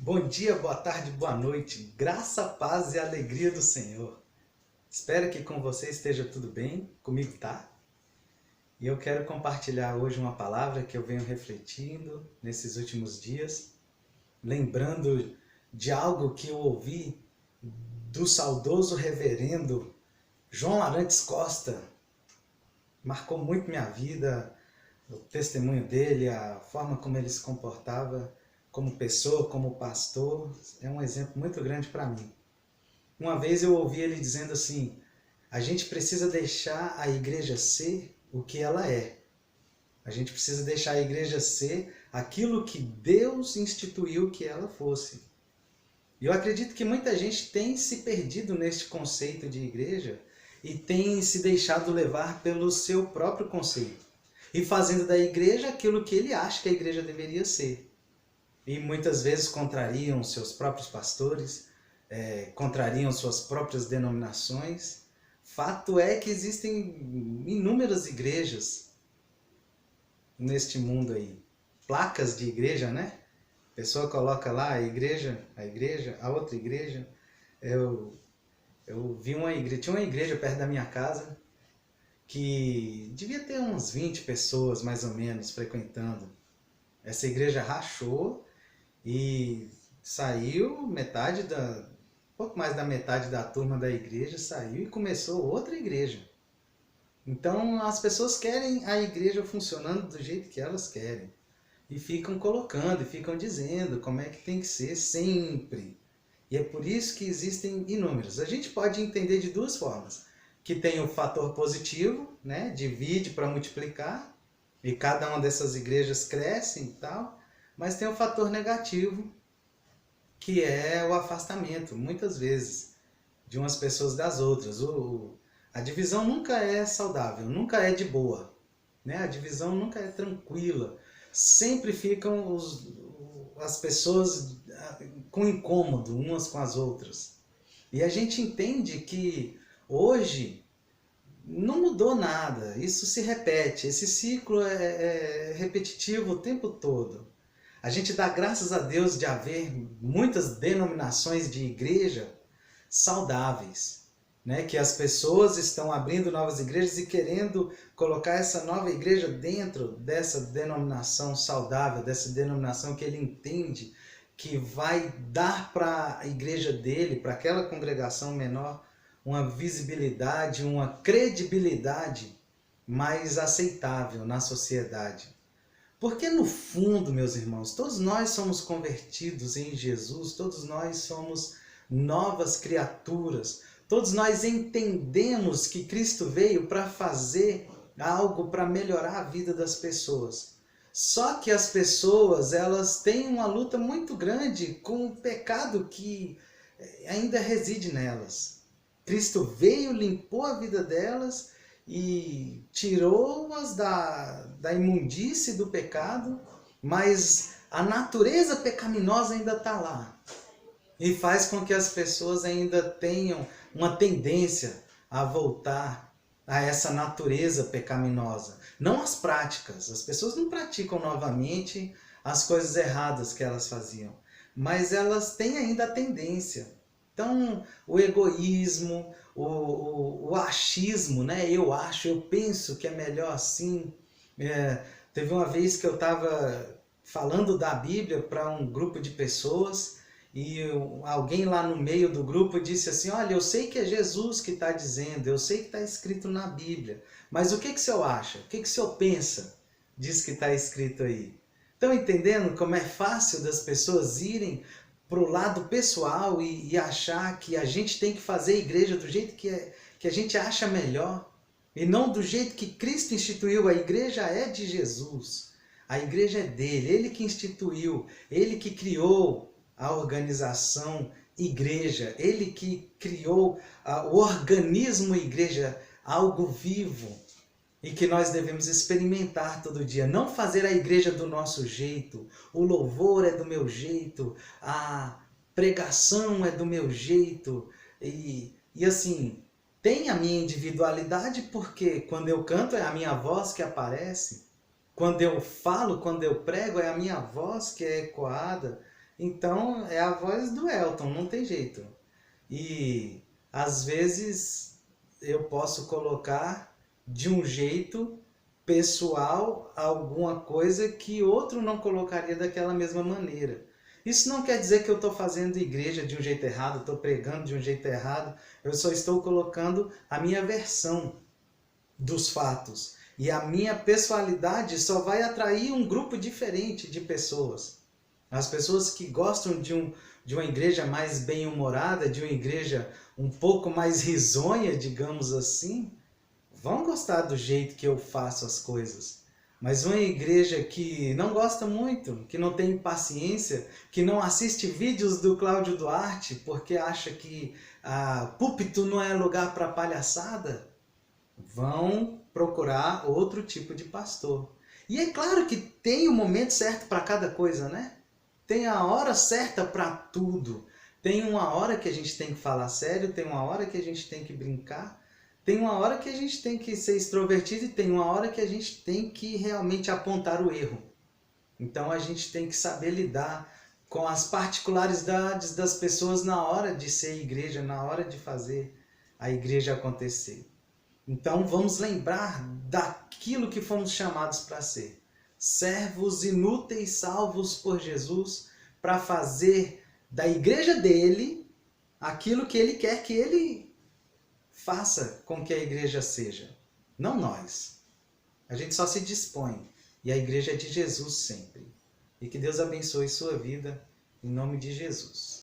Bom dia, boa tarde, boa noite. Graça, paz e alegria do Senhor. Espero que com você esteja tudo bem. Comigo tá? E eu quero compartilhar hoje uma palavra que eu venho refletindo nesses últimos dias, lembrando de algo que eu ouvi do saudoso reverendo João Arantes Costa. Marcou muito minha vida, o testemunho dele, a forma como ele se comportava como pessoa, como pastor, é um exemplo muito grande para mim. Uma vez eu ouvi ele dizendo assim: a gente precisa deixar a igreja ser o que ela é. A gente precisa deixar a igreja ser aquilo que Deus instituiu que ela fosse. E eu acredito que muita gente tem se perdido neste conceito de igreja e tem se deixado levar pelo seu próprio conceito e fazendo da igreja aquilo que ele acha que a igreja deveria ser. E muitas vezes contrariam seus próprios pastores, contrariam suas próprias denominações. Fato é que existem inúmeras igrejas neste mundo aí. Placas de igreja, né? A pessoa coloca lá a igreja, a outra igreja. Eu vi uma igreja, tinha uma igreja perto da minha casa que devia ter uns 20 pessoas mais ou menos frequentando. Essa igreja rachou e saiu pouco mais da metade da turma da igreja saiu e começou outra igreja. Então as pessoas querem a igreja funcionando do jeito que elas querem. E ficam colocando, e ficam dizendo como é que tem que ser sempre. E é por isso que existem inúmeros. A gente pode entender de duas formas. Que tem o fator positivo, né? Divide para multiplicar, e cada uma dessas igrejas cresce e tal. Mas tem o fator negativo, que é o afastamento, muitas vezes, de umas pessoas das outras. A divisão nunca é saudável, nunca é de boa, né? A divisão nunca é tranquila. Sempre ficam as pessoas com incômodo umas com as outras. E a gente entende que hoje não mudou nada, isso se repete, esse ciclo é repetitivo o tempo todo. A gente dá graças a Deus de haver muitas denominações de igreja saudáveis, né? Que as pessoas estão abrindo novas igrejas e querendo colocar essa nova igreja dentro dessa denominação saudável, dessa denominação que ele entende que vai dar para a igreja dele, para aquela congregação menor, uma visibilidade, uma credibilidade mais aceitável na sociedade. Porque no fundo, meus irmãos, todos nós somos convertidos em Jesus, todos nós somos novas criaturas, todos nós entendemos que Cristo veio para fazer algo para melhorar a vida das pessoas. Só que as pessoas, elas têm uma luta muito grande com o pecado que ainda reside nelas. Cristo veio, limpou a vida delas e tirou-as da imundície do pecado, mas a natureza pecaminosa ainda está lá. E faz com que as pessoas ainda tenham uma tendência a voltar a essa natureza pecaminosa. Não as práticas. As pessoas não praticam novamente as coisas erradas que elas faziam, mas elas têm ainda a tendência. Então, o egoísmo, o achismo, né? Eu acho, eu penso que é melhor assim. Teve uma vez que eu estava falando da Bíblia para um grupo de pessoas e alguém lá no meio do grupo disse assim: olha, eu sei que é Jesus que está dizendo, eu sei que está escrito na Bíblia, mas o que o senhor acha? O que o senhor pensa disso que está escrito aí? Estão entendendo como é fácil das pessoas irem para o lado pessoal e achar que a gente tem que fazer a igreja do jeito que a gente acha melhor e não do jeito que Cristo instituiu. A igreja é de Jesus, a igreja é dele, ele que instituiu, ele que criou a organização igreja, ele que criou o organismo igreja, algo vivo e que nós devemos experimentar todo dia. Não fazer a igreja do nosso jeito, o louvor é do meu jeito, a pregação é do meu jeito. E assim, tem a minha individualidade, porque quando eu canto é a minha voz que aparece, quando eu falo, quando eu prego é a minha voz que é ecoada. Então é a voz do Elton, não tem jeito. E às vezes eu posso colocar de um jeito pessoal alguma coisa que outro não colocaria daquela mesma maneira. Isso não quer dizer que eu estou fazendo igreja de um jeito errado, estou pregando de um jeito errado, eu só estou colocando a minha versão dos fatos. E a minha pessoalidade só vai atrair um grupo diferente de pessoas. As pessoas que gostam de uma igreja mais bem-humorada, de uma igreja um pouco mais risonha, digamos assim, vão gostar do jeito que eu faço as coisas. Mas uma igreja que não gosta muito, que não tem paciência, que não assiste vídeos do Cláudio Duarte porque acha que púlpito não é lugar para palhaçada, vão procurar outro tipo de pastor. E é claro que tem o momento certo para cada coisa, né? Tem a hora certa para tudo. Tem uma hora que a gente tem que falar sério, tem uma hora que a gente tem que brincar, tem uma hora que a gente tem que ser extrovertido e tem uma hora que a gente tem que realmente apontar o erro. Então a gente tem que saber lidar com as particularidades das pessoas na hora de ser igreja, na hora de fazer a igreja acontecer. Então vamos lembrar daquilo que fomos chamados para ser. Servos inúteis salvos por Jesus para fazer da igreja dele aquilo que ele quer que ele faça com que a igreja seja. Não nós. A gente só se dispõe. E a igreja é de Jesus sempre. E que Deus abençoe sua vida em nome de Jesus.